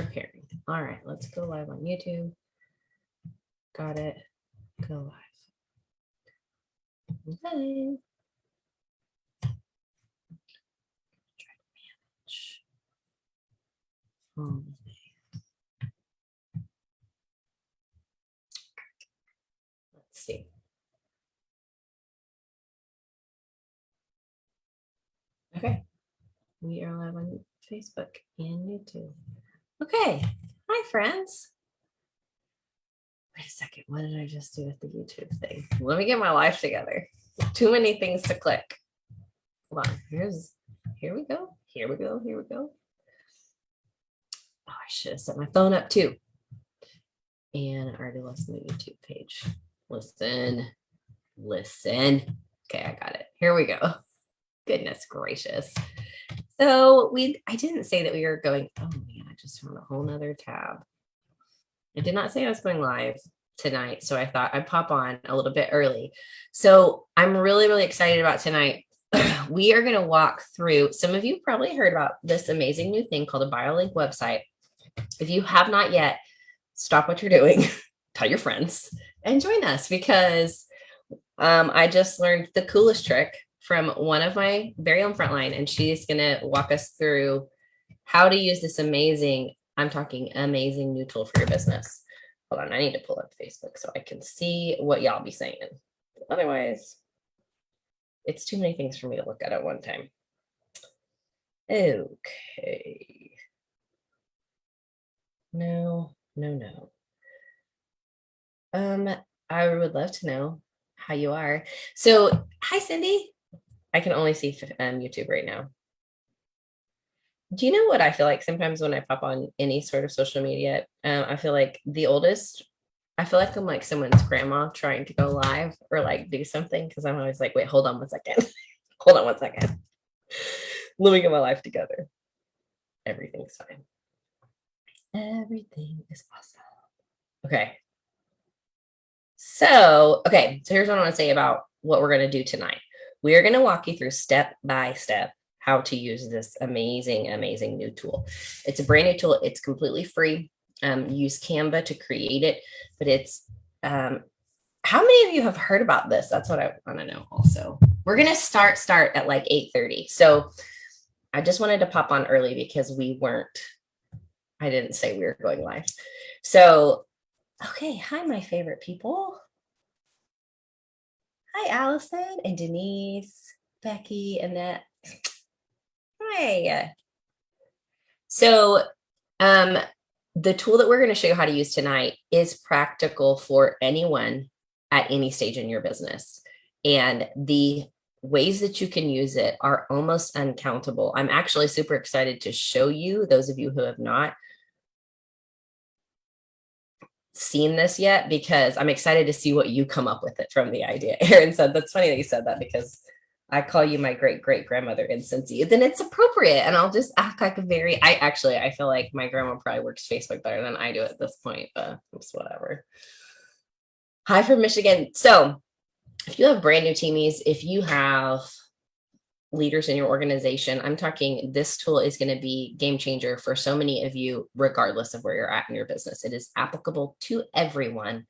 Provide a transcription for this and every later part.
preparing. All right, let's go live on YouTube. Got it. Go live. Okay. Try to manage. Let's see. Okay. We are live on Facebook and YouTube. Okay. Hi, friends. Wait a second. What did I just do with the YouTube thing? Let me get my life together. Too many things to click. Hold on. Here we go. Here we go. Here we go. Oh, I should have set my phone up too. And I already lost my YouTube page. Listen. Okay, I got it. Here we go. Goodness gracious. So I didn't say that we were going, oh man, I just found a whole nother tab. I did not say I was going live tonight, so I thought I'd pop on a little bit early. So I'm really, really excited about tonight. We are going to walk through, some of you probably heard about this amazing new thing called a BioLink website. If you have not yet, stop what you're doing, tell your friends, and join us, because I just learned the coolest trick from one of my very own frontline, and she's going to walk us through how to use this amazing, I'm talking amazing new tool for your business. Hold on, I need to pull up Facebook so I can see what y'all be saying. Otherwise, it's too many things for me to look at one time. Okay. No. I would love to know how you are. So, hi, Cindy. I can only see YouTube right now. Do you know what I feel like sometimes when I pop on any sort of social media? I feel like I feel like I'm like someone's grandma trying to go live or like do something, because I'm always like, wait, hold on 1 second. Hold on 1 second. Let me get my life together. Everything's fine. Everything is awesome. Okay. So here's what I want to say about what we're going to do tonight. We are going to walk you through step by step how to use this amazing, amazing new tool. It's a brand new tool. It's completely free. Use Canva to create it, but it's, how many of you have heard about this? That's what I want to know also. We're going to start at like 8:30. So I just wanted to pop on early because I didn't say we were going live. So, okay. Hi, my favorite people. Hi, Allison and Denise, Becky, Annette. Hi. So, the tool that we're going to show you how to use tonight is practical for anyone at any stage in your business. And the ways that you can use it are almost uncountable. I'm actually super excited to show you, those of you who have not seen this yet, because I'm excited to see what you come up with it from the idea. Erin said, that's funny that you said that, because I call you my great-great-grandmother in Cincy. Then it's appropriate. And I'll just act like I feel like my grandma probably works Facebook better than I do at this point, but it's whatever. Hi from Michigan. So if you have brand new teamies, if you have leaders in your organization, I'm talking, this tool is going to be game changer for so many of you, regardless of where you're at in your business. It is applicable to everyone.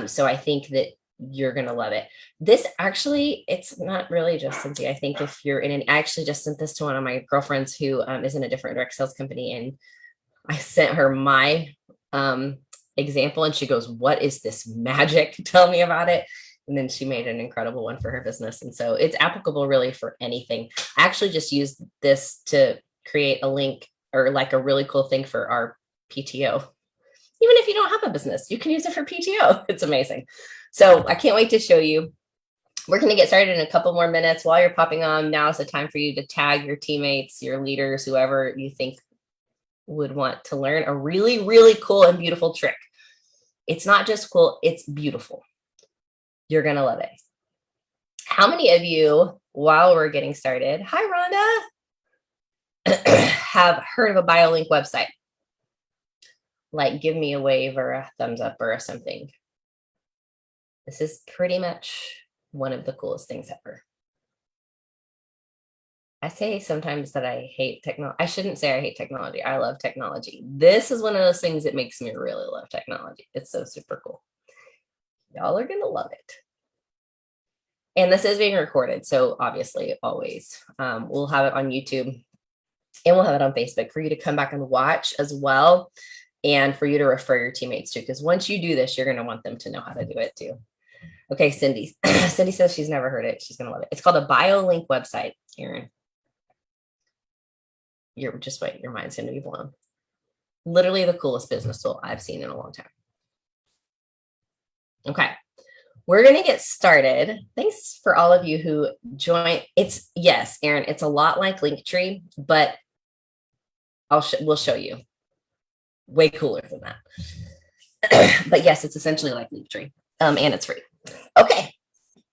So I think that you're going to love it. This actually, it's not really just Cincy. I think if you're I actually just sent this to one of my girlfriends who is in a different direct sales company, and I sent her my example, and she goes, what is this magic? Tell me about it. And then she made an incredible one for her business. And so it's applicable really for anything. I actually just used this to create a link, or like a really cool thing for our PTO. Even if you don't have a business, you can use it for PTO. It's amazing. So I can't wait to show you. We're going to get started in a couple more minutes. While you're popping on, now is the time for you to tag your teammates, your leaders, whoever you think would want to learn a really, really cool and beautiful trick. It's not just cool, it's beautiful. You're going to love it. How many of you, while we're getting started, hi, Rhonda, have heard of a BioLink website? Like, give me a wave or a thumbs up or something. This is pretty much one of the coolest things ever. I say sometimes that I hate technology. I shouldn't say I hate technology. I love technology. This is one of those things that makes me really love technology. It's so super cool. Y'all are gonna love it. And this is being recorded, so obviously always we'll have it on YouTube and we'll have it on Facebook for you to come back and watch as well, and for you to refer your teammates to, because once you do this, you're going to want them to know how to do it too. Okay, Cindy. Cindy says she's never heard it. She's going to love it. It's called a BioLink website, Erin. You're just wait, your mind's going to be blown. Literally the coolest business tool I've seen in a long time. Okay. We're going to get started. Thanks for all of you who joined. It's, yes, Erin, it's a lot like Linktree, but we'll show you. Way cooler than that. But yes, it's essentially like Linktree, and it's free. Okay,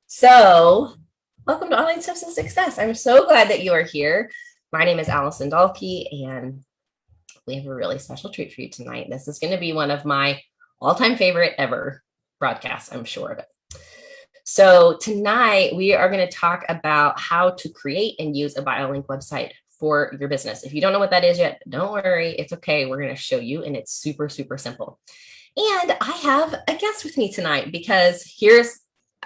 so welcome to Online Steps to Success. I'm so glad that you are here. My name is Allison Dahlke, and we have a really special treat for you tonight. This is going to be one of my all-time favorite ever broadcasts, I'm sure of it. So tonight we are going to talk about how to create and use a BioLink website for your business. If you don't know what that is yet, don't worry, it's okay. We're going to show you, and it's super, super simple. And I have a guest with me tonight because here's,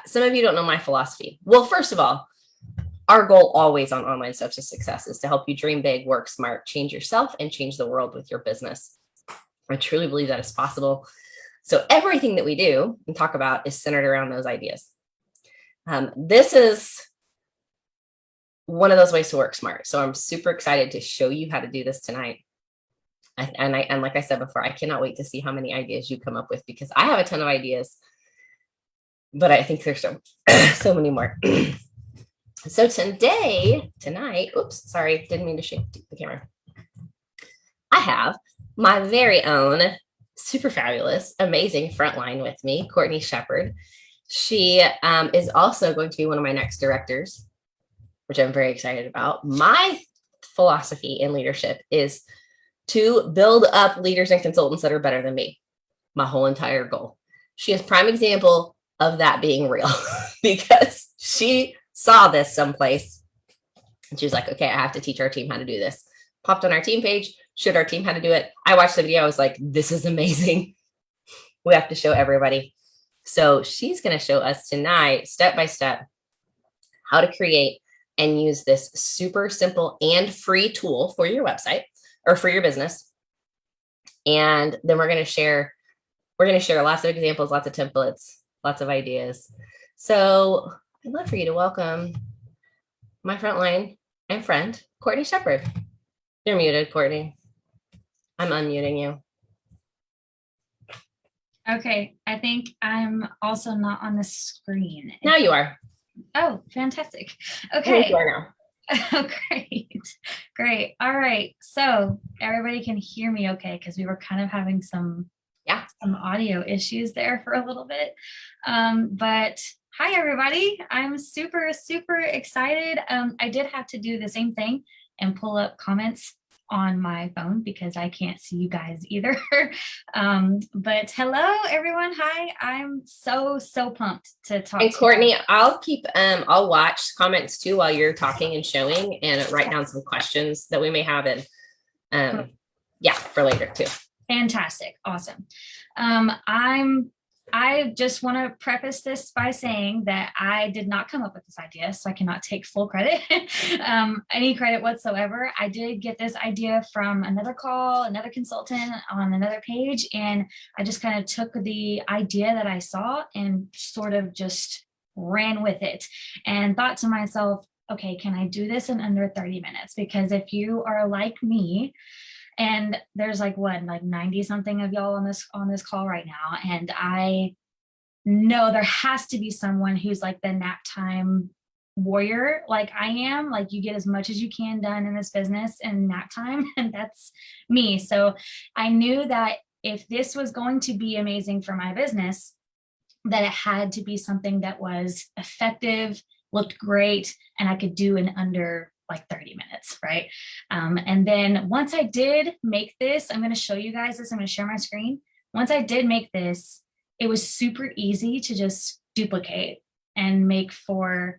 some of you don't know my philosophy. Well, first of all, our goal always on Online Steps to Success is to help you dream big, work smart, change yourself, and change the world with your business. I truly believe that is possible. So everything that we do and talk about is centered around those ideas. This is one of those ways to work smart. So I'm super excited to show you how to do this tonight. And like I said before, I cannot wait to see how many ideas you come up with, because I have a ton of ideas, but I think there's so many more. So tonight, oops, sorry, didn't mean to shake the camera. I have my very own super fabulous, amazing frontline with me, Courtney Shepard. She is also going to be one of my next directors, which I'm very excited about. My philosophy in leadership is to build up leaders and consultants that are better than me. My whole entire goal. She is a prime example of that being real because she saw this someplace and she was like, okay, I have to teach our team how to do this. Popped on our team page, showed our team how to do it. I watched the video. I was like, this is amazing. We have to show everybody. So she's going to show us tonight, step by step, how to create and use this super simple and free tool for your website or for your business. And then we're going to share lots of examples, lots of templates, lots of ideas. So I'd love for you to welcome my frontline and friend, Courtney Shepard. You're muted, Courtney. I'm unmuting you. Okay, I think I'm also not on the screen. Now you are. Oh, fantastic. Okay. You are now. Oh, great. All right. So everybody can hear me okay, because we were kind of having some audio issues there for a little bit. But hi, everybody. I'm super, super excited. I did have to do the same thing and pull up comments on my phone because I can't see you guys either. But hello, everyone. Hi, I'm so pumped to talk. And Courtney, I'll watch comments too while you're talking and showing, and write down some questions that we may have in, for later too. Fantastic. Awesome. I just want to preface this by saying that I did not come up with this idea, so I cannot take full credit, any credit whatsoever. I did get this idea from another consultant on another page, and I just kind of took the idea that I saw and sort of just ran with it and thought to myself, okay, can I do this in under 30 minutes? Because if you are like me, and there's like 90 something of y'all on this call right now. And I know there has to be someone who's like the nap time warrior, like I am. Like, you get as much as you can done in this business in nap time, and that's me. So I knew that if this was going to be amazing for my business, that it had to be something that was effective, looked great, and I could do in under like 30 minutes, right? And then once I did make this, I'm going to show you guys this. I'm going to share my screen. Once I did make this, it was super easy to just duplicate and make for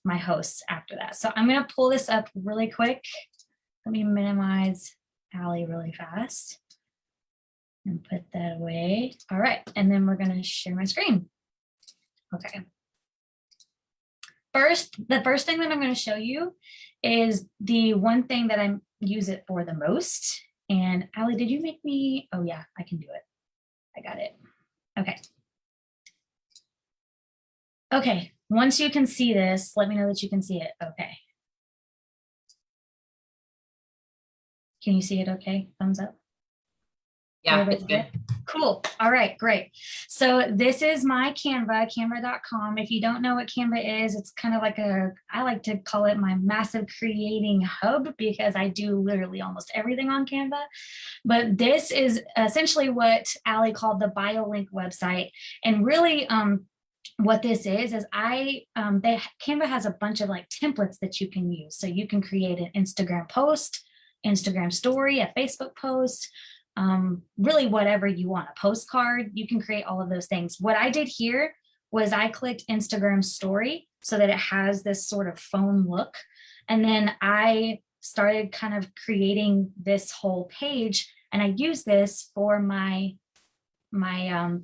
my hosts after that. So I'm going to pull this up really quick. Let me minimize Allie really fast and put that away. All right. And then we're going to share my screen. Okay. The first thing that I'm going to show you is the one thing that I use it for the most. And Allie, did you make me? Oh yeah, I can do it. I got it. Okay. Okay. Once you can see this, let me know that you can see it. Okay. Can you see it okay? Thumbs up. Yeah, it's good. Cool. All right, great. So this is my Canva, canva.com. If you don't know what Canva is, it's kind of like I like to call it my massive creating hub because I do literally almost everything on Canva. But this is essentially what Allie called the BioLink website. And really, what this is Canva has a bunch of like templates that you can use. So you can create an Instagram post, Instagram story, a Facebook post, really whatever you want, a postcard, you can create all of those things. What I did here was I clicked Instagram story so that it has this sort of phone look. And then I started kind of creating this whole page, and I use this for my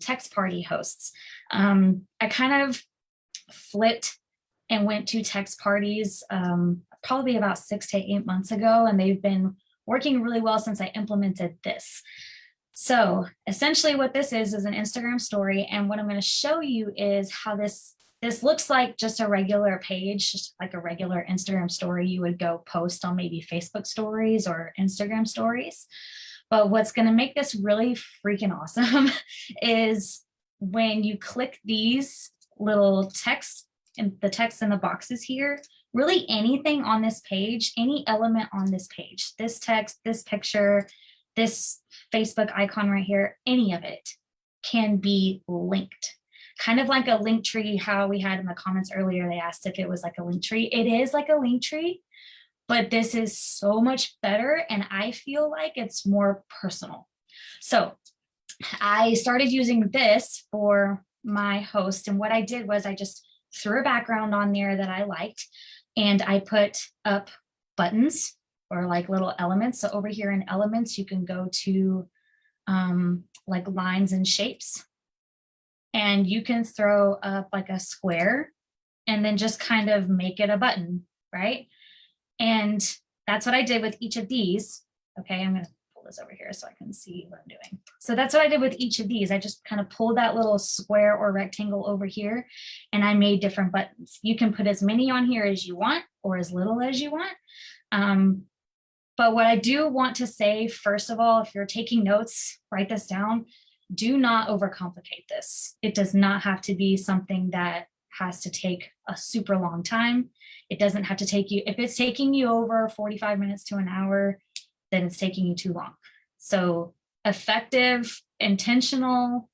text party hosts. I kind of flipped and went to text parties probably about 6 to 8 months ago, and they've been working really well since I implemented this. So essentially what this is an Instagram story. And what I'm going to show you is how this looks like just a regular page, just like a regular Instagram story you would go post on maybe Facebook stories or Instagram stories. But what's going to make this really freaking awesome is when you click these little text and the text in the boxes here, really anything on this page, any element on this page, this text, this picture, this Facebook icon right here, any of it can be linked. Kind of like a link tree, how we had in the comments earlier, they asked if it was like a link tree. It is like a link tree, but this is so much better. And I feel like it's more personal. So I started using this for my host. And what I did was I just threw a background on there that I liked. And I put up buttons or like little elements. So over here in elements, you can go to like lines and shapes. And you can throw up like a square and then just kind of make it a button, right? And that's what I did with each of these. Okay, I'm going to pull this over here so I can see what I'm doing. So that's what I did with each of these. I just kind of pulled that little square or rectangle over here and I made different buttons. You can put as many on here as you want or as little as you want. But what I do want to say, first of all, if you're taking notes, write this down. Do not overcomplicate this. It does not have to be something that has to take a super long time. It doesn't have to take you, if it's taking you over 45 minutes to an hour, then it's taking you too long. So effective, intentional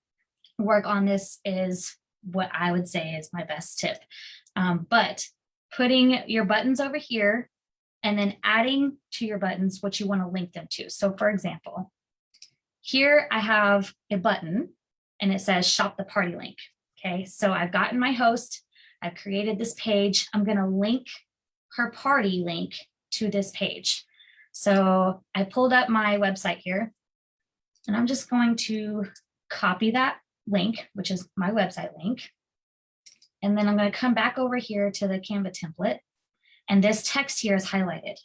work on this is what I would say is my best tip. But putting your buttons over here and then adding to your buttons what you want to link them to. So for example, here I have a button and it says shop the party link. Okay, so I've gotten my host, I've created this page. I'm going to link her party link to this page. So I pulled up my website here and I'm just going to copy that link, which is my website link. And then I'm going to come back over here to the Canva template. And this text here is highlighted.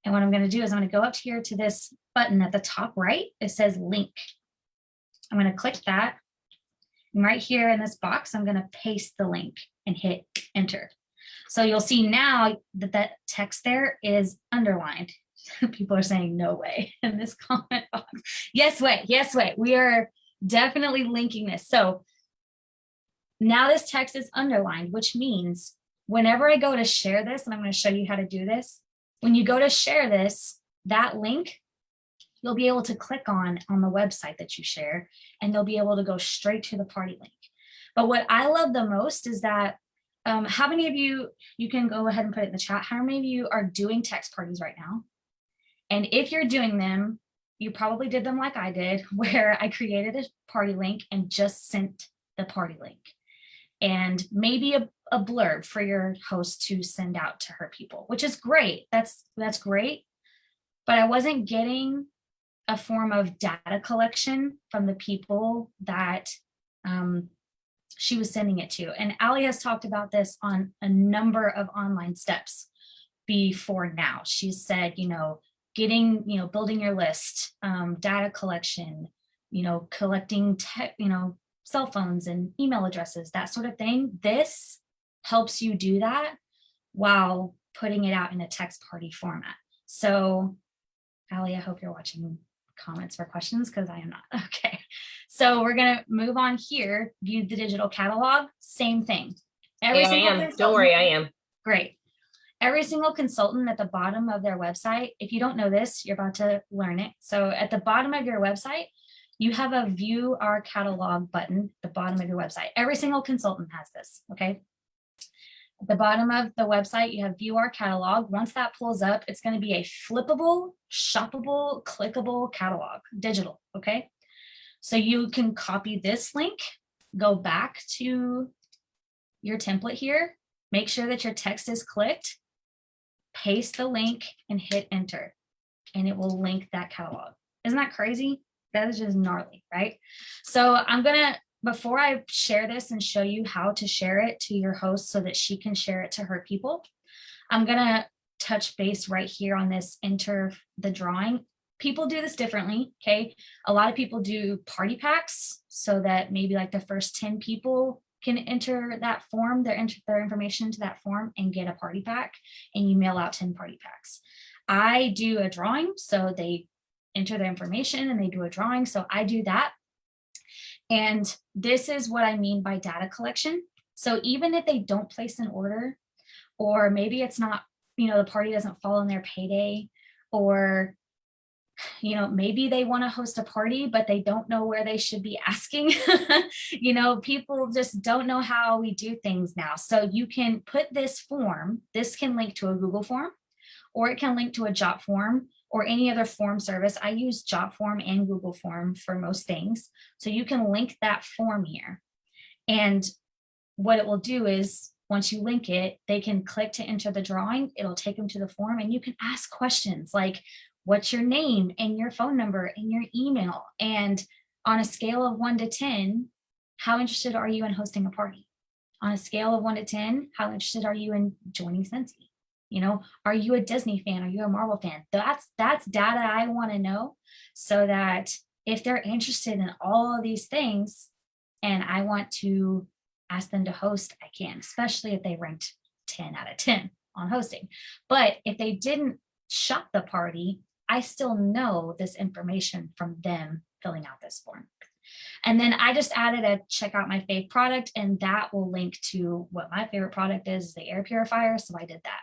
And what I'm going to do is I'm going to go up here to this button at the top right. It says link. I'm going to click that. And right here in this box, I'm going to paste the link and hit enter. So you'll see now that that text there is underlined. People are saying no way in this comment box. Yes way, yes way. We are definitely linking this. So now this text is underlined, which means whenever I go to share this, and I'm going to show you how to do this, when you go to share this, that link, you'll be able to click on the website that you share, and you'll be able to go straight to the party link. But what I love the most is that how many of you can go ahead and put it in the chat, how many of you are doing text parties right now? And if you're doing them, you probably did them like I did, where I created a party link and just sent the party link. And maybe a blurb for your host to send out to her people, which is great. That's great. But I wasn't getting a form of data collection from the people that she was sending it to. And Allie has talked about this on a number of online steps before now. She said, getting, building your list, data collection, collecting, cell phones and email addresses, that sort of thing. This helps you do that while putting it out in a text party format. So, Allie, I hope you're watching comments or questions because I am not. Okay. So we're going to move on here. View the digital catalog. Same thing. I am. Don't worry, I am. Great. Every single consultant at the bottom of their website, if you don't know this, you're about to learn it. So at the bottom of your website, you have a view our catalog button at the bottom of your website. Every single consultant has this, okay? At the bottom of the website, you have view our catalog. Once that pulls up, it's going to be a flippable, shoppable, clickable catalog, digital, okay? So you can copy this link, go back to your template here, make sure that your text is clicked, paste the link and hit enter, and it will link that catalog. Isn't that crazy? That is just gnarly, right? So I'm gonna, before I share this and show you how to share it to your host so that she can share it to her people, I'm gonna touch base right here on this enter the drawing. People do this differently, okay? A lot of people do party packs so that maybe like the first 10 people can enter that form, enter their information into that form and get a party pack, and you mail out 10 party packs. I do a drawing, so they enter their information and they do a drawing. So I do that. And this is what I mean by data collection. So even if they don't place an order, or maybe it's not, the party doesn't fall on their payday, or maybe they want to host a party, but they don't know where they should be asking. People just don't know how we do things now. So you can put this form, this can link to a Google form, or it can link to a Jot form or any other form service. I use Jot form and Google form for most things. So you can link that form here. And what it will do is once you link it, they can click to enter the drawing. It'll take them to the form, and you can ask questions like, what's your name and your phone number and your email? And on a scale of 1 to 10, how interested are you in hosting a party? On a scale of 1 to 10, how interested are you in joining Scentsy? Are you a Disney fan? Are you a Marvel fan? That's data I want to know, so that if they're interested in all of these things and I want to ask them to host, I can, especially if they ranked 10 out of 10 on hosting. But if they didn't shop the party, I still know this information from them filling out this form. And then I just added a check out my fave product, and that will link to what my favorite product is, the air purifier. So I did that.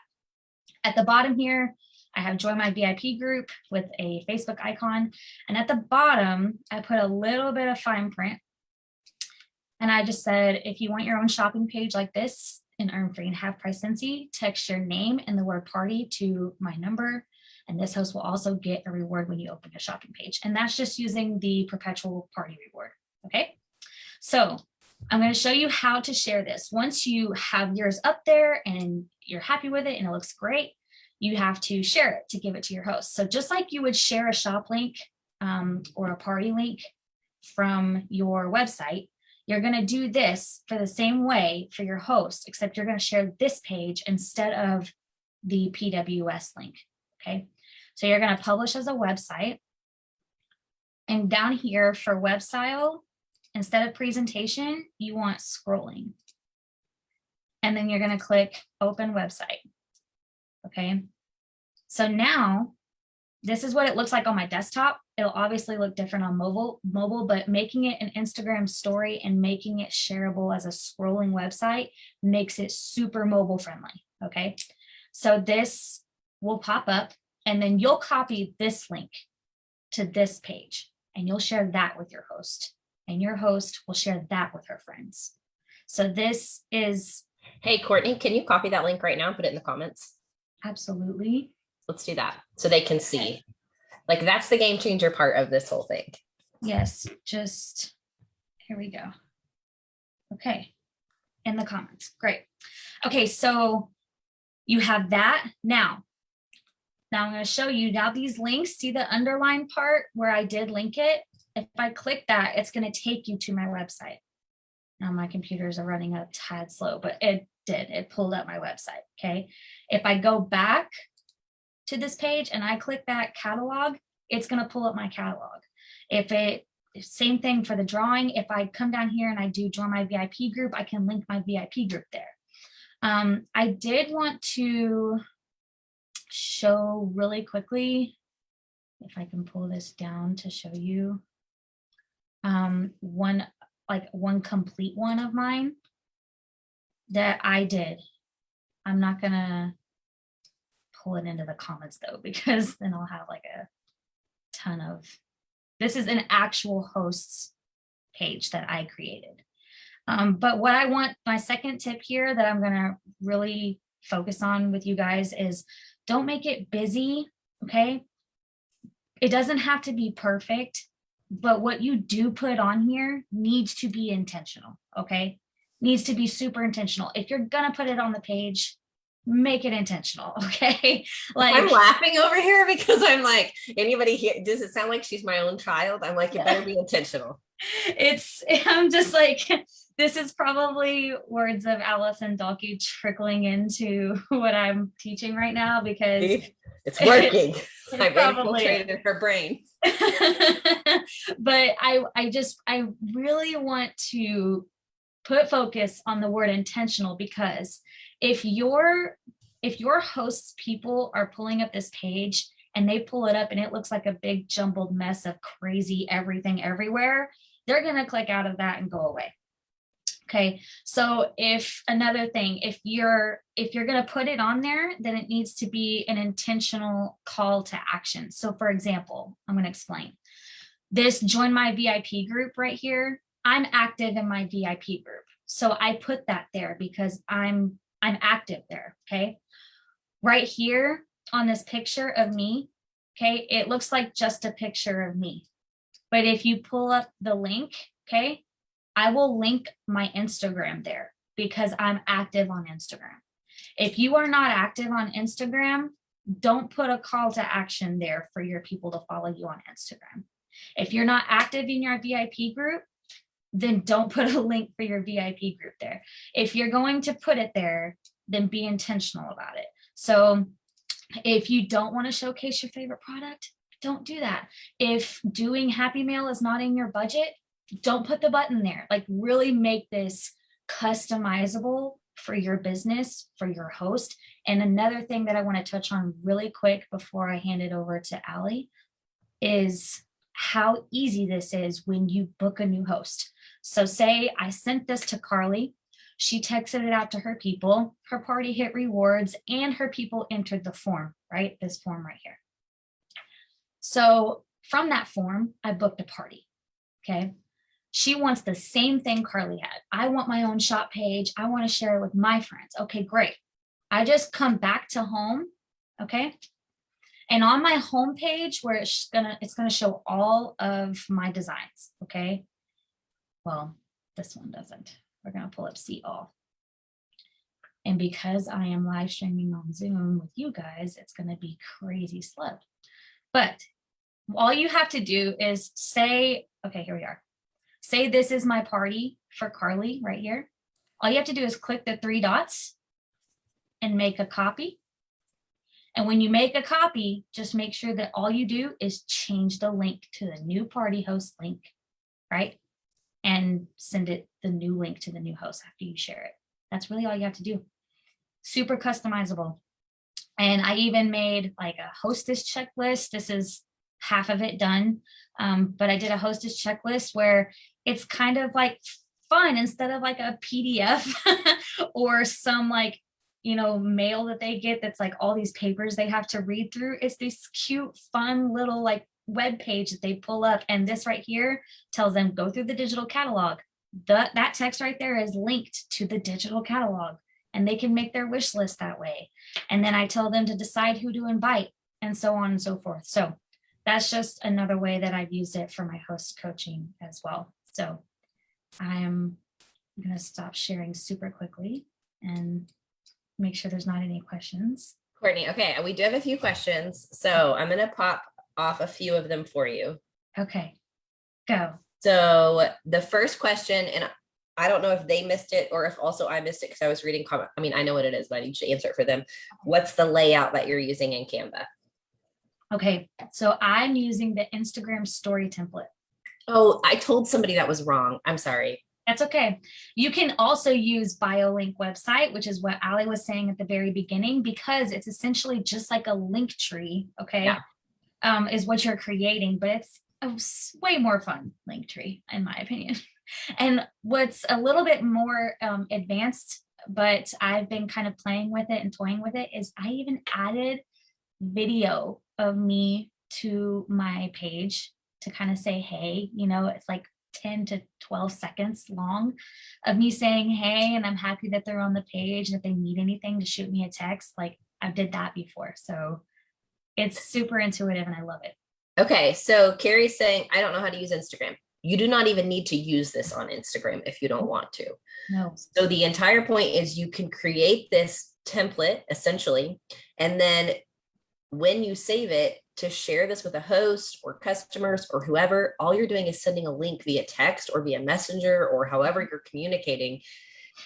At the bottom here, I have join my VIP group with a Facebook icon. And at the bottom, I put a little bit of fine print. And I just said, if you want your own shopping page like this and earn free and half price Scentsy, text your name and the word party to my number. And this host will also get a reward when you open a shopping page. And that's just using the perpetual party reward. Okay. So I'm going to show you how to share this. Once you have yours up there and you're happy with it and it looks great, you have to share it to give it to your host. So just like you would share a shop link or a party link from your website, you're going to do this for the same way for your host, except you're going to share this page instead of the PWS link. Okay. So you're going to publish as a website. And down here for web style, instead of presentation, you want scrolling. And then you're going to click open website. Okay. So now this is what it looks like on my desktop. It'll obviously look different on mobile, but making it an Instagram story and making it shareable as a scrolling website makes it super mobile friendly. Okay. So this will pop up, and then you'll copy this link to this page and you'll share that with your host, and your host will share that with her friends. So this is. Hey, Courtney, can you copy that link right now and put it in the comments? Absolutely. Let's do that so they can see. Okay. Like, that's the game changer part of this whole thing. Yes, just here we go. Okay. in the comments. Great. Okay, so you have that. Now I'm going to show you now these links. See the underline part where I did link it? If I click that, it's going to take you to my website. Now my computers are running a tad slow, but it pulled up my website. Okay. If I go back to this page and I click that catalog, it's going to pull up my catalog. Same thing for the drawing. If I come down here and I do join my VIP group, I can link my VIP group there. I did want to show really quickly, if I can pull this down to show you one complete one of mine that I did. I'm not gonna pull it into the comments though, because then I'll have like a ton of, this is an actual hosts page that I created. But what I want, my second tip here that I'm gonna really focus on with you guys is don't make it busy, okay? It doesn't have to be perfect, but what you do put on here needs to be intentional, okay? Needs to be super intentional. If you're gonna put it on the page, make it intentional, okay? Like, I'm laughing over here because I'm like, anybody here, does it sound like she's my own child? I'm like, it better be intentional. I'm just like, this is probably words of Alice and Dalkey trickling into what I'm teaching right now, because it's working. I've probably infiltrated her brain. But I really want to put focus on the word intentional, because if your hosts people are pulling up this page and they pull it up and it looks like a big jumbled mess of crazy everything everywhere, they're going to click out of that and go away. Okay, so another thing, if you're going to put it on there, then it needs to be an intentional call to action. So for example, I'm going to explain this: join my VIP group right here. I'm active in my VIP group, so I put that there because I'm active there. Okay, right here on this picture of me, okay, it looks like just a picture of me, but if you pull up the link, okay, I will link my Instagram there because I'm active on Instagram. If you are not active on Instagram, don't put a call to action there for your people to follow you on Instagram. If you're not active in your VIP group, then don't put a link for your VIP group there. If you're going to put it there, then be intentional about it. So if you don't want to showcase your favorite product, don't do that. If doing Happy Mail is not in your budget, don't put the button there. Like, really make this customizable for your business, for your host. And another thing that I want to touch on really quick before I hand it over to Allie is how easy this is when you book a new host. So say I sent this to Carly, she texted it out to her people, her party hit rewards, and her people entered the form, right? This form right here. So from that form, I booked a party, okay? She wants the same thing Carly had. I want my own shop page. I want to share it with my friends. Okay, great. I just come back to home, okay? And on my home page where it's gonna show all of my designs, okay? Well, this one doesn't. We're gonna pull up see all. And because I am live streaming on Zoom with you guys, it's gonna be crazy slow. But all you have to do is say, okay, here we are. Say this is my party for Carly right here. All you have to do is click the three dots and make a copy. And when you make a copy, just make sure that all you do is change the link to the new party host link, right? And send it the new link to the new host after you share it. That's really all you have to do. Super customizable. And I even made like a hostess checklist. This is half of it done. But I did a hostess checklist where it's kind of like fun instead of like a PDF or some like, mail that they get that's like all these papers they have to read through. It's this cute, fun little like web page that they pull up. And this right here tells them go through the digital catalog. That text right there is linked to the digital catalog, and they can make their wish list that way. And then I tell them to decide who to invite and so on and so forth. So that's just another way that I've used it for my host coaching as well. So I am I'm going to stop sharing super quickly and make sure there's not any questions. Courtney, okay, we do have a few questions, so I'm going to pop off a few of them for you. Okay, go. So the first question, and I don't know if they missed it or if also I missed it because I was reading comment. I mean, I know what it is, but I need to answer it for them. What's the layout that you're using in Canva? Okay, so I'm using the Instagram story template. Oh, I told somebody that was wrong. I'm sorry. That's okay. You can also use BioLink website, which is what Ali was saying at the very beginning, because it's essentially just like a link tree, okay, Yeah. Is what you're creating, but it's a way more fun link tree, in my opinion. And what's a little bit more advanced, but I've been kind of playing with it and toying with it, is I even added video of me to my page to kind of say, hey, you know, it's like 10 to 12 seconds long of me saying, hey, and I'm happy that they're on the page. And if they need anything, to shoot me a text. Like I did that before. So it's super intuitive and I love it. Okay, so Carrie's saying, I don't know how to use Instagram. You do not even need to use this on Instagram if you don't want to. No. So the entire point is you can create this template essentially, and then when you save it to share this with a host or customers or whoever, all you're doing is sending a link via text or via messenger or however you're communicating.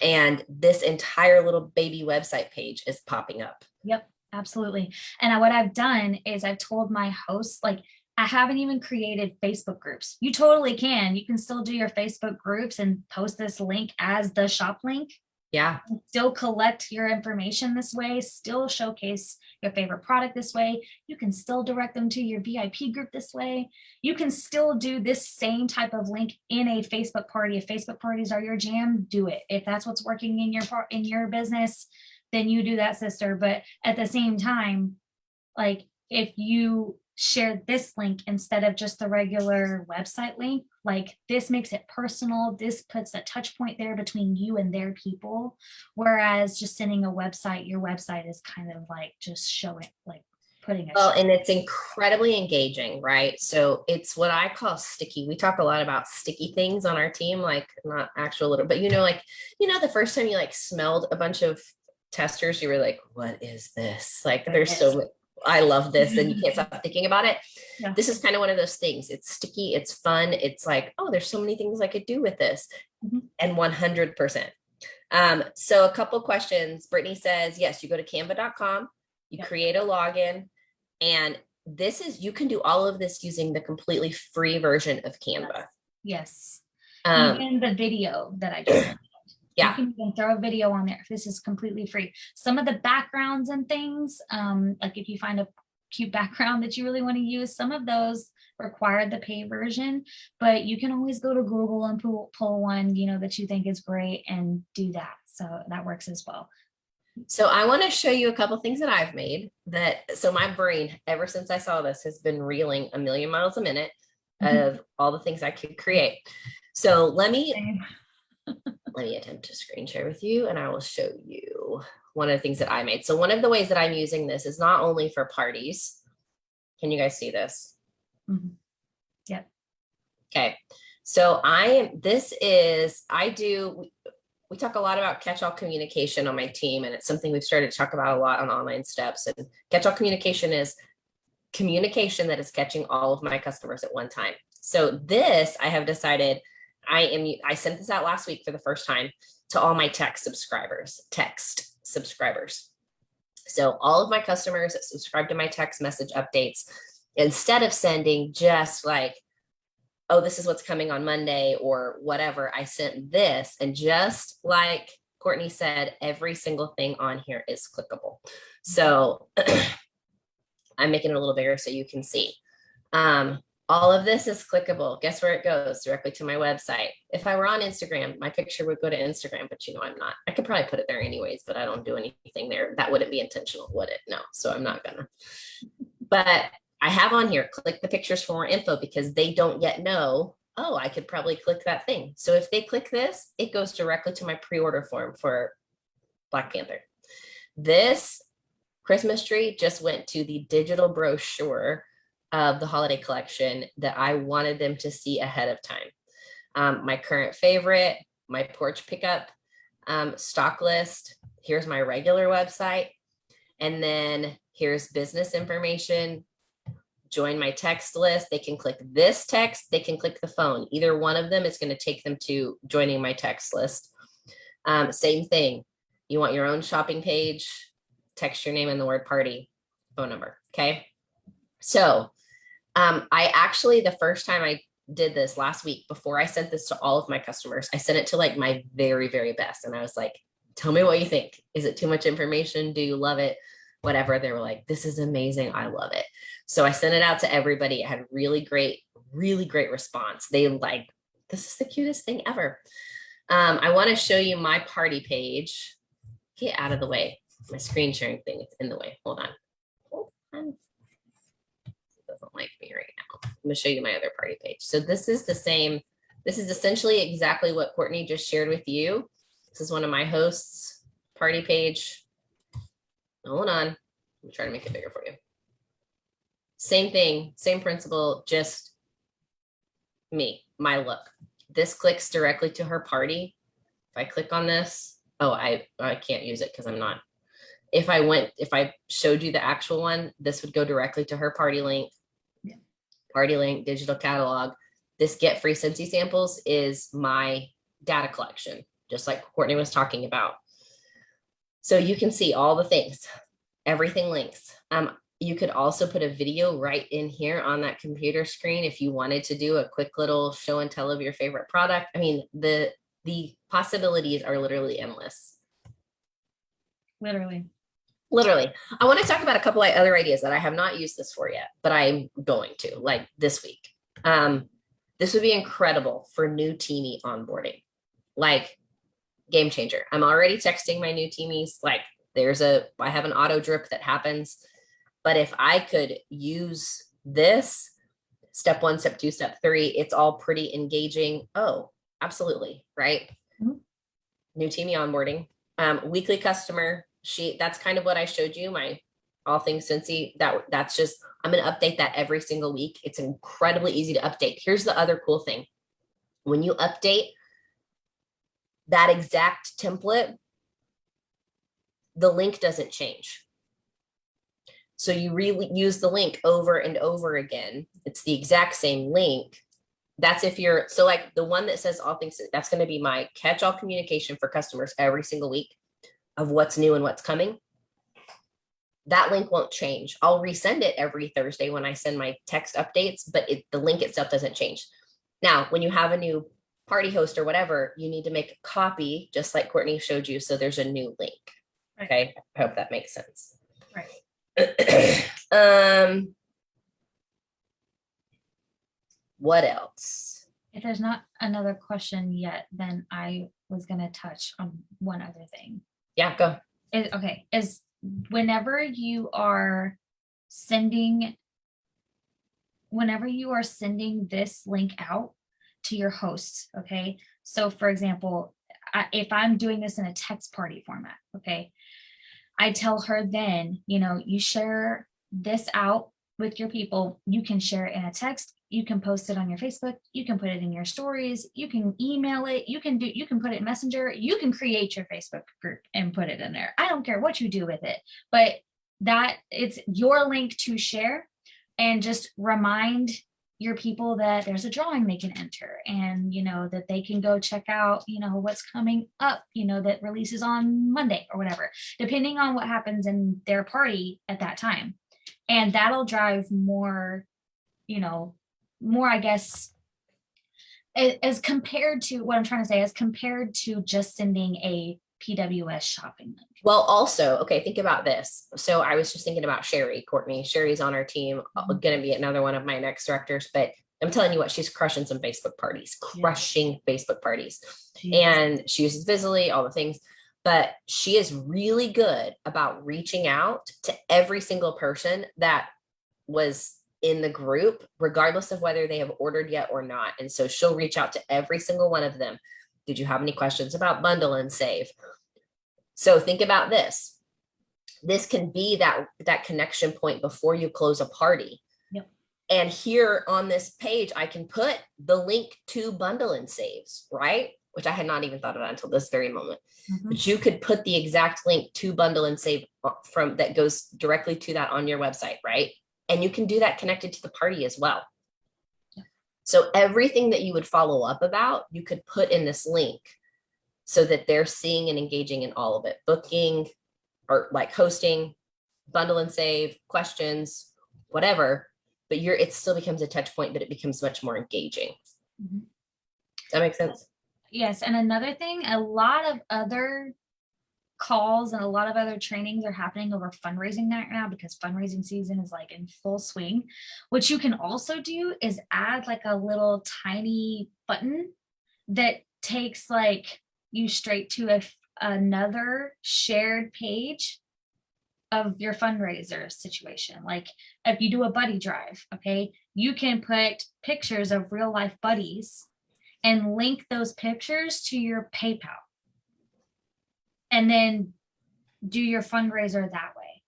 And this entire little baby website page is popping up. Yep, absolutely. And what I've done is I've told my hosts, like, I haven't even created Facebook groups. You totally can. You can still do your Facebook groups and post this link as the shop link. Yeah. Still collect your information this way, still showcase your favorite product this way. You can still direct them to your VIP group this way. You can still do this same type of link in a Facebook party. If Facebook parties are your jam, do it. If that's what's working in your business, then you do that, sister. But at the same time, like if you share this link instead of just the regular website link, like this makes it personal. This puts a touch point there between you and their people. Whereas just sending a website, your website is kind of like just showing, like putting a well, and it's incredibly engaging, right? So it's what I call sticky. We talk a lot about sticky things on our team, like not actual little, but the first time you like smelled a bunch of testers, you were like, what is this? Like there's so much. I love this and you can't stop thinking about it. Yeah. This is kind of one of those things. It's sticky, it's fun. It's like, oh, there's so many things I could do with this. Mm-hmm. And 100%. So a couple questions. Brittany says, yes, you go to canva.com, you create a login, and you can do all of this using the completely free version of Canva. Yes. Even the video that I just yeah. You can even throw a video on there. This is completely free. Some of the backgrounds and things, like if you find a cute background that you really want to use, some of those require the pay version, but you can always go to Google and pull one, that you think is great and do that. So that works as well. So I want to show you a couple things that I've made so my brain, ever since I saw this, has been reeling a million miles a minute of all the things I could create. So let me attempt to screen share with you and I will show you one of the things that I made. So one of the ways that I'm using this is not only for parties. Can you guys see this? Mm-hmm. Yep. Okay. So we talk a lot about catch-all communication on my team, and it's something we've started to talk about a lot on Online Steps. And catch-all communication is communication that is catching all of my customers at one time. So this, I have decided I sent this out last week for the first time to all my text subscribers. So all of my customers that subscribe to my text message updates, instead of sending just like, oh, this is what's coming on Monday or whatever, I sent this. And just like Courtney said, every single thing on here is clickable. So I'm making it a little bigger so you can see. All of this is clickable. Guess where it goes? Directly to my website. If I were on Instagram, my picture would go to Instagram, but I'm not. I could probably put it there anyways, but I don't do anything there. That wouldn't be intentional, would it? No, so I'm not gonna. But I have on here, click the pictures for more info, because they don't yet know, oh, I could probably click that thing. So if they click this, it goes directly to my pre-order form for Black Panther. This Christmas tree just went to the digital brochure of the holiday collection that I wanted them to see ahead of time. My current favorite my porch pickup stock list. Here's my regular website. And then here's business information. Join my text list. They can click this text. They can click the phone. Either one of them is going to take them to joining my text list. Same thing. You want your own shopping page, text your name and the word party, phone number. Okay. So I actually, the first time I did this last week, before I sent this to all of my customers, I sent it to like my very, very best. And I was like, tell me what you think. Is it too much information? Do you love it? Whatever. They were like, this is amazing. I love it. So I sent it out to everybody. I had really great response. They like, this is the cutest thing ever. I want to show you my party page. Get out of the way. My screen sharing thing is in the way. Hold on. It doesn't like me right now. I'm going to show you my other party page. So this is the same. This is essentially exactly what Courtney just shared with you. This is one of my hosts' party page. Hold on. Let me try to make it bigger for you. Same thing, same principle, just me, my look. This clicks directly to her party. If I click on this, oh, I can't use it because I'm not. If I showed you the actual one, this would go directly to her party link. Yeah. Party link, digital catalog. This get free Scentsy samples is my data collection, just like Courtney was talking about. So you can see all the things, everything links. You could also put a video right in here on that computer screen if you wanted to do a quick little show and tell of your favorite product. I mean, the possibilities are literally endless. Literally. I want to talk about a couple of other ideas that I have not used this for yet, but I'm going to, like this week. This would be incredible for new teamie onboarding, like game changer. I'm already texting my new teamies. Like I have an auto drip that happens. But if I could use this, step 1, step 2, step 3, it's all pretty engaging. Oh, absolutely. Right. Mm-hmm. New teamie onboarding, weekly customer sheet. That's kind of what I showed you, my all things Scentsy. That's just, I'm going to update that every single week. It's incredibly easy to update. Here's the other cool thing. When you update that exact template, the link doesn't change. So you really use the link over and over again. It's the exact same link. That's if you're, so like the one that says all things, that's going to be my catch-all communication for customers every single week of what's new and what's coming. That link won't change. I'll resend it every Thursday when I send my text updates, but the link itself doesn't change. Now, when you have a new party host or whatever, you need to make a copy, just like Courtney showed you. So there's a new link. Right. Okay. I hope that makes sense. Right. What else? If there's not another question yet, then I was going to touch on one other thing. Yeah, go. Is whenever you are sending this link out to your hosts, okay? So for example, if I'm doing this in a text party format, okay, I tell her then, you share this out with your people. You can share it in a text. You can post it on your Facebook. You can put it in your stories. You can email it. You can put it in Messenger. You can create your Facebook group and put it in there. I don't care what you do with it, but that it's your link to share, and just remind your people that there's a drawing they can enter, and that they can go check out what's coming up, that releases on Monday or whatever, depending on what happens in their party at that time. And that'll drive more I guess, as compared to what I'm trying to say, as compared to just sending a PWS shopping link. Well, also, okay, think about this. So I was just thinking about Courtney. Sherry's on our team, going to be another one of my next directors, but I'm telling you what, she's crushing some Facebook parties, Facebook parties. Jeez. And she uses Visibly, all the things, but she is really good about reaching out to every single person that was in the group, regardless of whether they have ordered yet or not. And so she'll reach out to every single one of them. Did you have any questions about bundle and save? So think about this. This can be that connection point before you close a party. Yep. And here on this page, I can put the link to bundle and saves, right? which I had not even thought about until this very moment. Mhm. But you could put the exact link to bundle and save from that goes directly to that on your website, right? And you can do that connected to the party as well. So everything that you would follow up about, you could put in this link so that they're seeing and engaging in all of it. Booking or like hosting, bundle and save, questions, whatever. But it still becomes a touch point, but it becomes much more engaging. Mhm. Does that make sense? Yes. And another thing, a lot of other calls and a lot of other trainings are happening over fundraising right now because fundraising season is like in full swing. What you can also do is add like a little tiny button that takes like you straight to another shared page of your fundraiser situation. Like if you do a buddy drive, okay, you can put pictures of real life buddies and link those pictures to your PayPal. And then do your fundraiser that way.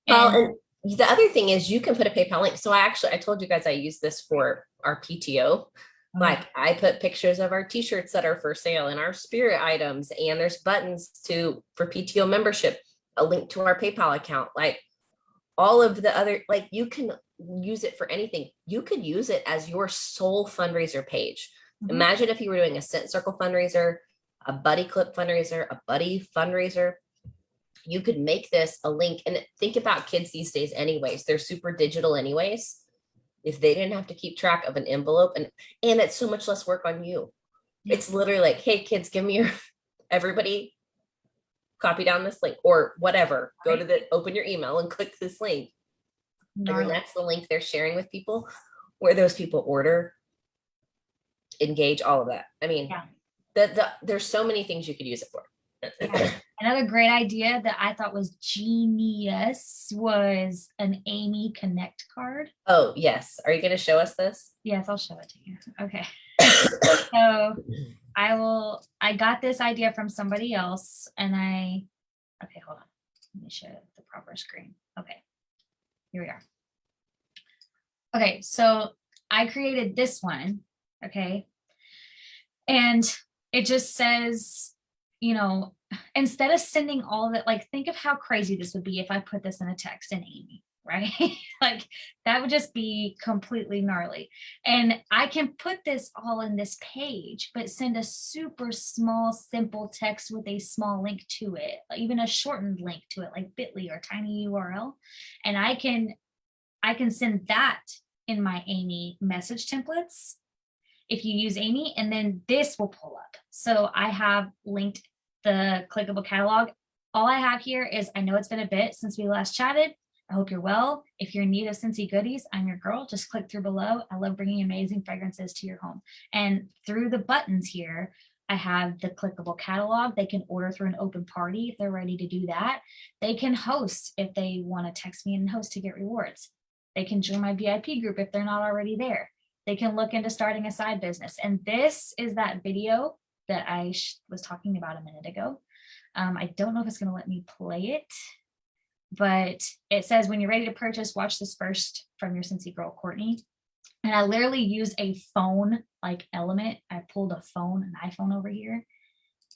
And the other thing is you can put a PayPal link. So I told you guys I use this for our PTO. Like I put pictures of our t-shirts that are for sale and our spirit items, and there's buttons for PTO membership, a link to our PayPal account, like all of the other, like you can use it for anything. You could use it as your sole fundraiser page. Imagine if you were doing a Scent Circle fundraiser, a Buddy Clip fundraiser, a Buddy fundraiser. You could make this a link. And think about kids these days anyways. They're super digital anyways. If they didn't have to keep track of an envelope, and it's so much less work on you. It's literally like, hey kids, give me everybody copy down this link or whatever. Go to open your email and click this link. And then that's the link they're sharing with people where those people order, engage, all of that. I mean, there's so many things you could use it for. Another great idea that I thought was genius was an Amy Connect card. Oh, yes. Are you going to show us this? Yes, I'll show it to you. Okay. So I got this idea from somebody else and okay, hold on. Let me show the proper screen. Okay, here we are. Okay, so I created this one, okay? And it just says, instead of sending all of it, like think of how crazy this would be if I put this in a text in Amy, right? Like that would just be completely gnarly. And I can put this all in this page, but send a super small, simple text with a small link to it, even a shortened link to it, like bit.ly or tiny URL. And I can send that in my Amy message templates if you use Amy, and then this will pull up. So I have linked the clickable catalog. All I have here is, I know it's been a bit since we last chatted. I hope you're well. If you're in need of Scentsy goodies, I'm your girl. Just click through below. I love bringing amazing fragrances to your home. And through the buttons here, I have the clickable catalog. They can order through an open party if they're ready to do that. They can host if they want to text me and host to get rewards. They can join my VIP group if they're not already there. They can look into starting a side business. And this is that video that I was talking about a minute ago. I don't know if it's going to let me play it, but it says, when you're ready to purchase, watch this first from your Scentsy girl, Courtney. And I literally use a phone like element. I pulled an iPhone over here.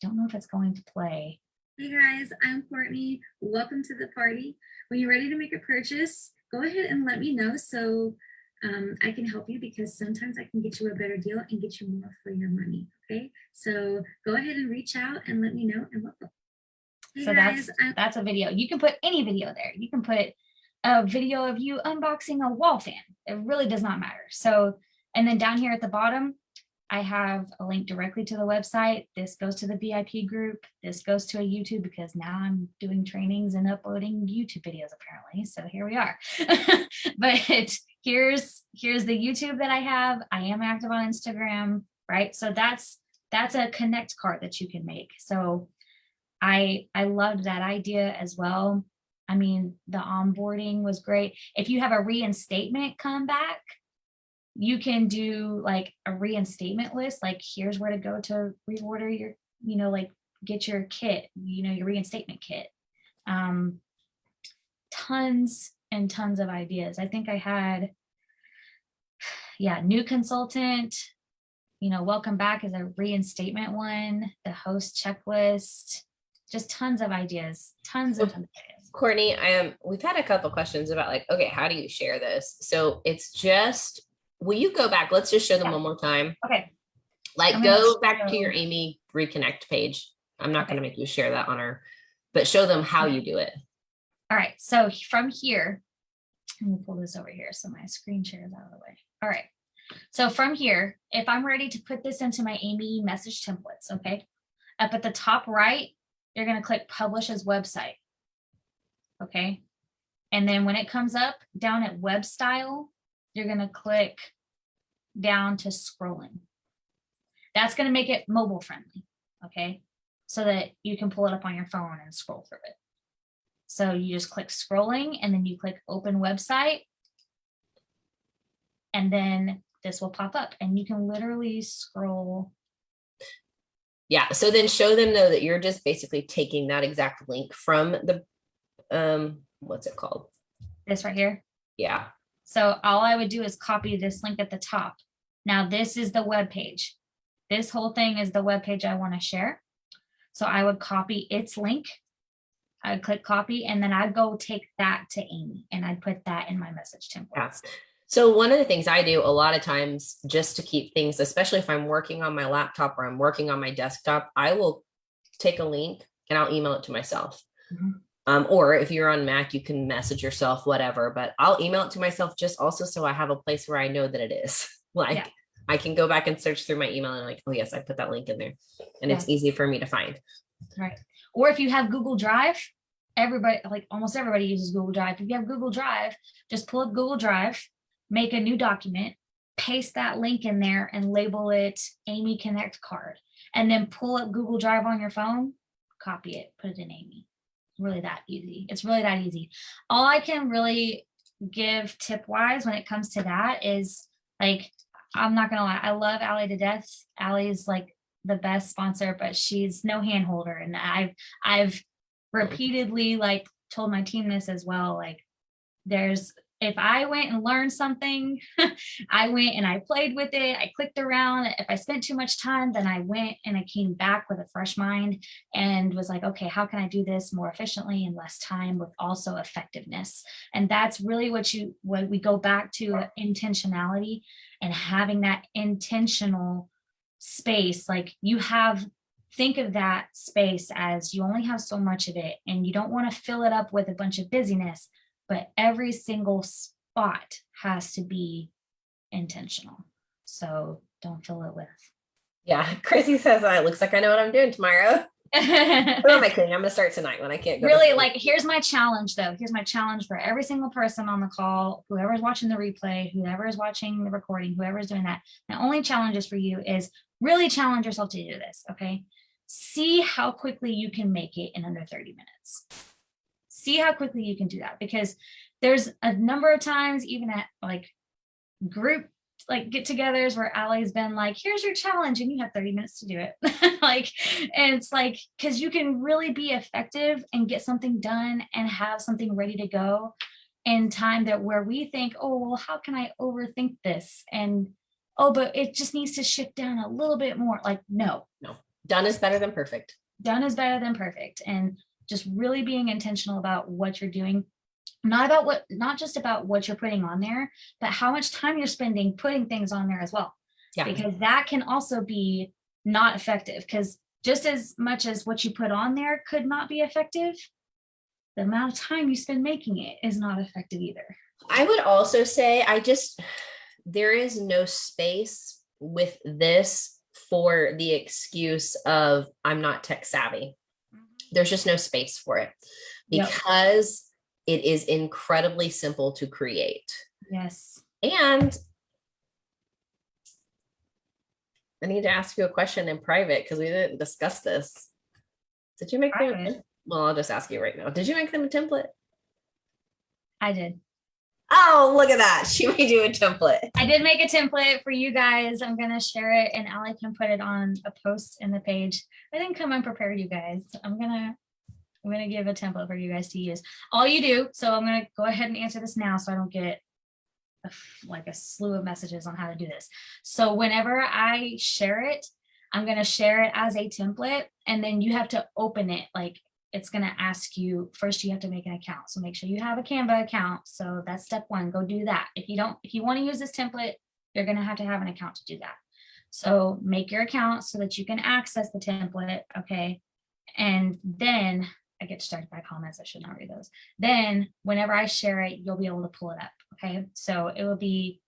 Don't know if it's going to play. Hey guys, I'm Courtney. Welcome to the party. When you're ready to make a purchase, go ahead and let me know so I can help you, because sometimes I can get you a better deal and get you more for your money. Okay, so go ahead and reach out and let me know, and welcome. Hey so guys, that's a video. You can put any video there. You can put a video of you unboxing a wall fan. It really does not matter. So, and then down here at the bottom, I have a link directly to the website. This goes to the VIP group. This goes to a YouTube, because now I'm doing trainings and uploading YouTube videos apparently. So here we are. But here's the YouTube that I have. I am active on Instagram, right? So that's a connect card that you can make. So I loved that idea as well. I mean, the onboarding was great. If you have a reinstatement come back, you can do like a reinstatement list, like here's where to go to reorder your, like get your kit, your reinstatement kit. Tons and tons of ideas. I think I had, new consultant, welcome back is a reinstatement one, the host checklist, just tons of ideas, tons and tons of ideas. Courtney, we've had a couple questions about like, okay, how do you share this? So it's just, will you go back? Let's just show them one more time. Okay. Like go back to your Amy Reconnect page. I'm not going to make you share that but show them how you do it. All right. So from here, let me pull this over here so my screen share is out of the way. All right. So from here, if I'm ready to put this into my Amy message templates, okay, up at the top right, you're going to click Publish as Website. Okay. And then when it comes up down at Web Style, you're going to click down to Scrolling. That's going to make it mobile friendly. Okay. So that you can pull it up on your phone and scroll through it. So you just click Scrolling and then you click Open Website. And then this will pop up and you can literally scroll. Yeah. So then show them though that you're just basically taking that exact link from the, what's it called? This right here. Yeah. So all I would do is copy this link at the top. Now this is the web page. This whole thing is the web page I want to share. So I would copy its link. I'd click copy and then I'd go take that to Amy and I'd put that in my message templates. Yeah. So one of the things I do a lot of times just to keep things, especially if I'm working on my laptop or I'm working on my desktop, I will take a link and I'll email it to myself. Mm-hmm. Or if you're on Mac, you can message yourself, whatever, but I'll email it to myself just also so I have a place where I know that it is. Like I can go back and search through my email and like, oh yes, I put that link in there and it's easy for me to find. Right. Or if you have Google Drive, almost everybody uses Google Drive. If you have Google Drive, just pull up Google Drive, make a new document, paste that link in there and label it Amy Connect card, and then pull up Google Drive on your phone, copy it, put it in Amy. Really that easy. It's really that easy. All I can really give tip wise when it comes to that is like, I'm not gonna lie, I love Allie to death. Allie's like the best sponsor, but she's no hand holder. And I've repeatedly like told my team this as well. Like if I went and learned something, I went and I played with it. I clicked around. If I spent too much time, then I went and I came back with a fresh mind and was like, okay, how can I do this more efficiently and less time with also effectiveness? And that's really what we go back to intentionality and having that intentional space. Like think of that space as you only have so much of it and you don't want to fill it up with a bunch of busyness, but every single spot has to be intentional. So don't fill it with. Yeah. Chrissy says, it looks like I know what I'm doing tomorrow. Who am I kidding? I'm going to start tonight when I can't go. Really, like, here's my challenge though. Here's my challenge for every single person on the call, whoever's watching the replay, whoever is watching the recording, whoever's doing that. The only challenge is for you is really challenge yourself to do this. Okay. See how quickly you can make it in under 30 minutes. See how quickly you can do that, because there's a number of times, even at like group like get-togethers where Allie's been like, here's your challenge and you have 30 minutes to do it. And it's like, because you can really be effective and get something done and have something ready to go in time that where we think, oh, well, how can I overthink this? And but it just needs to shift down a little bit more. Like, no. Done is better than perfect. Done is better than perfect. And just really being intentional about what you're doing, not just about what you're putting on there, but how much time you're spending putting things on there as well. Yeah. Because that can also be not effective, because just as much as what you put on there could not be effective, the amount of time you spend making it is not effective either. I would also say there is no space with this for the excuse of I'm not tech savvy. There's just no space for it because it is incredibly simple to create. Yes. And I need to ask you a question in private because we didn't discuss this. Did you make them? Well, I'll just ask you right now. Did you make them a template? I did. Oh, look at that. She made you a template. I did make a template for you guys. I'm going to share it and Allie can put it on a post in the page. I didn't come unprepared, you guys. I'm going to give a template for you guys to use. All you do, so I'm going to go ahead and answer this now so I don't get like a slew of messages on how to do this. So whenever I share it, I'm going to share it as a template, and then you have to open it. Like it's going to ask you first, you have to make an account. So make sure you have a Canva account. So that's step one, go do that. If you want to use this template, you're going to have an account to do that. So make your account so that you can access the template. Okay. And then I get started by comments. I should not read those. Then whenever I share it, you'll be able to pull it up. Okay. So it will be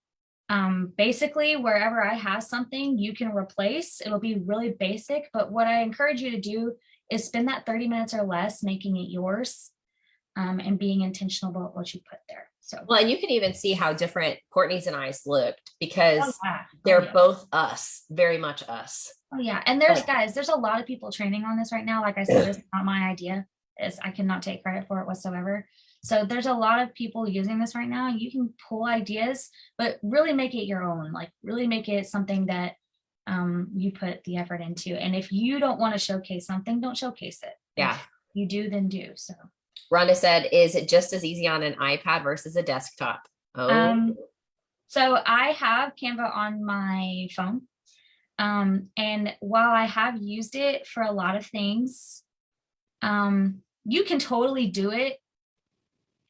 basically wherever I have something you can replace. It'll be really basic, but what I encourage you to do is spend that 30 minutes or less making it yours, and being intentional about what you put there. So well, and you can even see how different Courtney's and I's looked, because yeah. they're both us, very much us. Oh yeah. And there's there's a lot of people training on this right now. Like I said, this is not my idea. I cannot take credit for it whatsoever. So there's a lot of people using this right now. You can pull ideas, but really make it your own. Like really make it something that you put the effort into. And if you don't want to showcase something, don't showcase it. Yeah. If you do, then do. So Rhonda said, is it just as easy on an iPad versus a desktop? Oh, so I have Canva on my phone. And while I have used it for a lot of things, you can totally do it.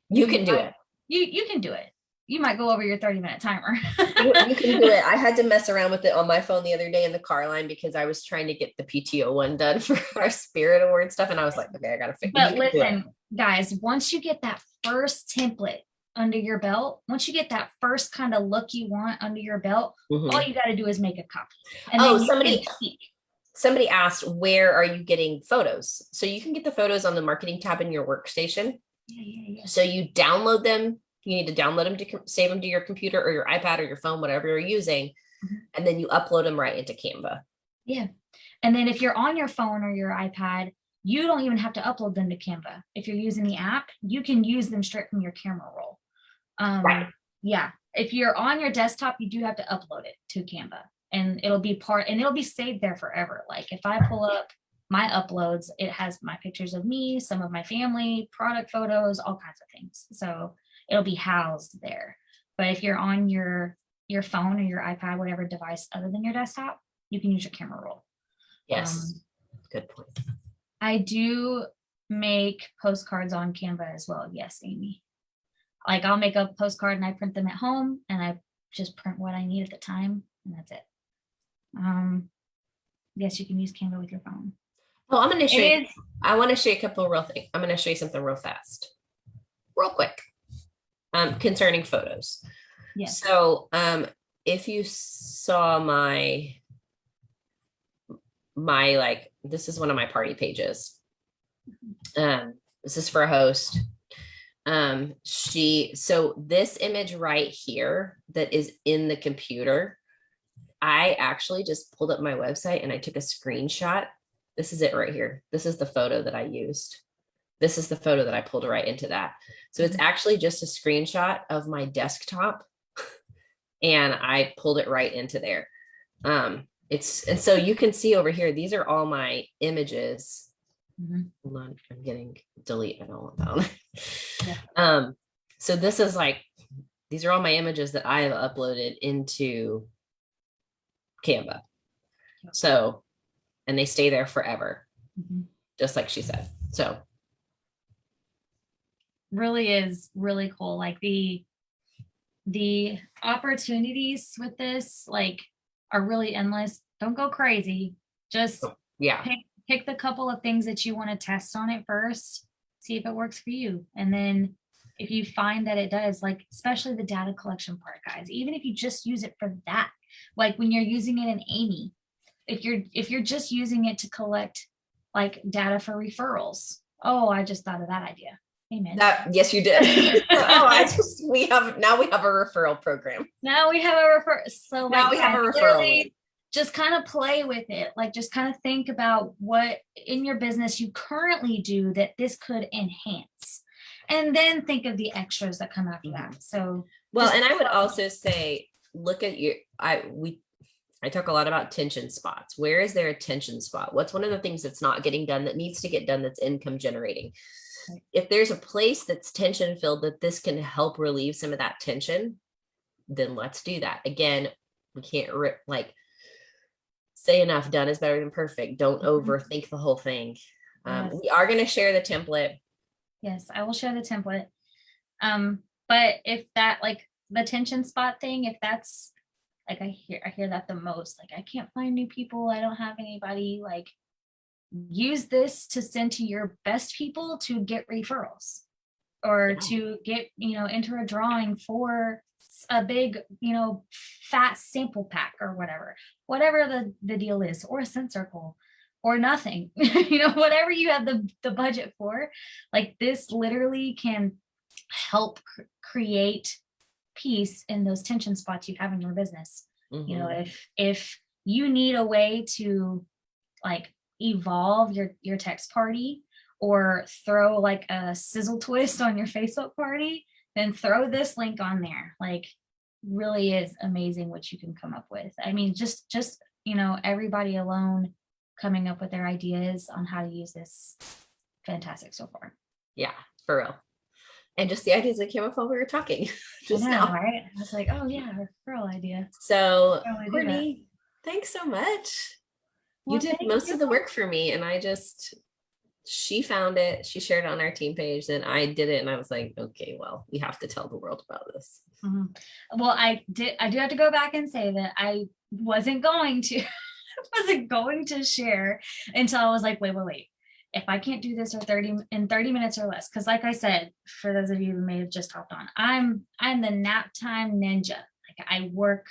you can do it. You can do it. You might go over your 30-minute timer. You can do it. I had to mess around with it on my phone the other day in the car line because I was trying to get the PTO one done for our Spirit Award stuff. And I was like, okay, I got to fix it. But listen, guys, once you get that first template under your belt, once you get that first kind of look you want under your belt, all you got to do is make a copy. And somebody asked, where are you getting photos? So you can get the photos on the marketing tab in your workstation. Yeah. So you download them. You need to download them to save them to your computer or your iPad or your phone, whatever you're using. And then you upload them right into Canva. Yeah. And then if you're on your phone or your iPad, you don't even have to upload them to Canva. If you're using the app, you can use them straight from your camera roll. Right. Yeah. If you're on your desktop, you do have to upload it to Canva, and it'll be saved there forever. Like if I pull up my uploads, it has my pictures of me, some of my family, product photos, all kinds of things. So it'll be housed there. But if you're on your phone or your iPad, whatever device other than your desktop, you can use your camera roll. Yes. Good point. I do make postcards on Canva as well. Yes, Amy. Like I'll make a postcard and I print them at home, and I just print what I need at the time, and that's it. Yes, you can use Canva with your phone. Well, I'm going to show you. I want to show you a couple of real things. I'm going to show you something real fast, real quick, concerning photos. Yes. So, if you saw my like, this is one of my party pages. This is for a host. So this image right here that is in the computer, I actually just pulled up my website and I took a screenshot. This is it right here. This is the photo that I used. This is the photo that I pulled right into that. So it's actually just a screenshot of my desktop and I pulled it right into there. And so you can see over here, these are all my images. Hold on, I'm getting delete. I don't want that on. Yeah. So this is like, these are all my images that I have uploaded into Canva. So, and they stay there forever, just like she said. So really is really cool. Like the opportunities with this like are really endless. Don't go crazy. Just pick the couple of things that you want to test on it first, see if it works for you. And then if you find that it does, like especially the data collection part, guys, even if you just use it for that, like when you're using it in Amy, if you're just using it to collect like data for referrals. Oh, I just thought of that idea. Amen. Yes, you did. We have a referral program. Now we have a referral. So now we have a referral. Just kind of play with it. Like just kind of think about what in your business you currently do that this could enhance. And then think of the extras that come after that. So well, and I would also say, look at I talk a lot about tension spots. Where is there a tension spot? What's one of the things that's not getting done that needs to get done that's income generating? If there's a place that's tension filled that this can help relieve some of that tension, then let's do that. Again, we can't say enough, done is better than perfect. Don't overthink the whole thing. Yes. We are going to share the template. Yes, I will share the template. But if that, like the tension spot thing, if that's like, I hear that the most, like, I can't find new people, I don't have anybody, like, use this to send to your best people to get referrals, or Yeah. to get, enter a drawing for a big, fat sample pack, or whatever the deal is, or a scent circle, or nothing, whatever you have the budget for. Like, this literally can help create peace in those tension spots you have in your business. If you need a way to, like, evolve your text party, or throw like a sizzle twist on your Facebook party, then throw this link on there. Like, really is amazing what you can come up with. I mean, just everybody alone coming up with their ideas on how to use this, fantastic so far. Yeah, for real. And just the ideas that came up while we were talking just now. Right? I was like, oh yeah, referral idea. So Courtney, thanks so much. Well, you did most of the work for me, and she found it, she shared it on our team page, and I did it, and I was like, okay, well, we have to tell the world about this. Well, I do have to go back and say that I wasn't going to share until I was like, wait, if I can't do this in 30 minutes or less, because like I said, for those of you who may have just hopped on, I'm the nap time ninja. Like, I work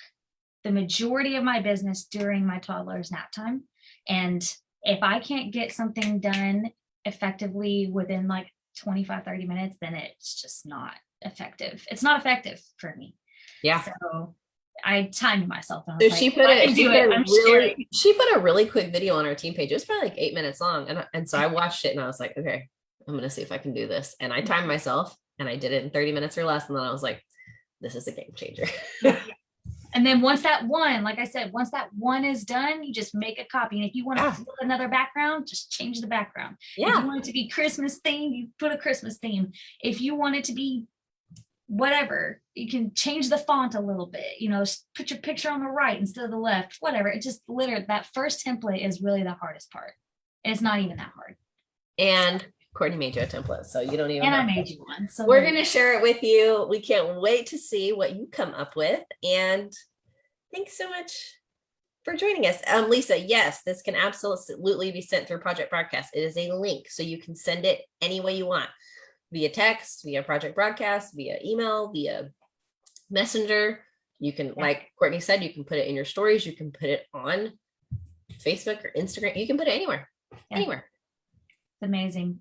the majority of my business during my toddler's nap time, and if I can't get something done effectively within like 25-30 minutes, then it's just not effective. It's not effective for me. Yeah. So I timed myself. So she put a really quick video on our team page. It was probably like 8 minutes long. And so I watched it, and I was like, okay, I'm going to see if I can do this. And I timed myself, and I did it in 30 minutes or less. And then I was like, this is a game changer. And then once that one is done, you just make a copy. And if you want to put another background, just change the background. Yeah. If you want it to be Christmas themed, you put a Christmas theme. If you want it to be whatever, you can change the font a little bit, put your picture on the right instead of the left, whatever. It just literally, that first template is really the hardest part. And it's not even that hard. And Courtney made you a template, so you don't even. And I made you one. So we're going to share it with you. We can't wait to see what you come up with. And thanks so much for joining us. Lisa, yes, this can absolutely be sent through Project Broadcast. It is a link, so you can send it any way you want, via text, via Project Broadcast, via email, via Messenger. You can, like Courtney said, you can put it in your stories. You can put it on Facebook or Instagram. You can put it anywhere. It's amazing.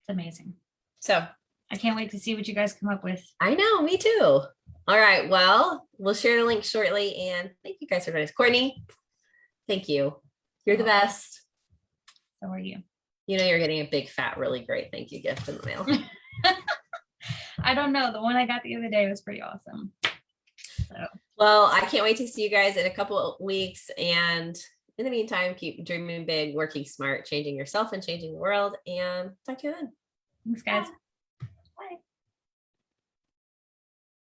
Amazing. So I can't wait to see what you guys come up with. I know, me too. All right, well, we'll share the link shortly, and thank you guys for joining us. Courtney, thank you. You're the best. So are you. You're getting a big fat really great thank you gift in the mail. I don't know, the one I got the other day was pretty awesome. So well, I can't wait to see you guys in a couple of weeks, and in the meantime, keep dreaming big, working smart, changing yourself and changing the world, and talk to you then. Thanks, guys.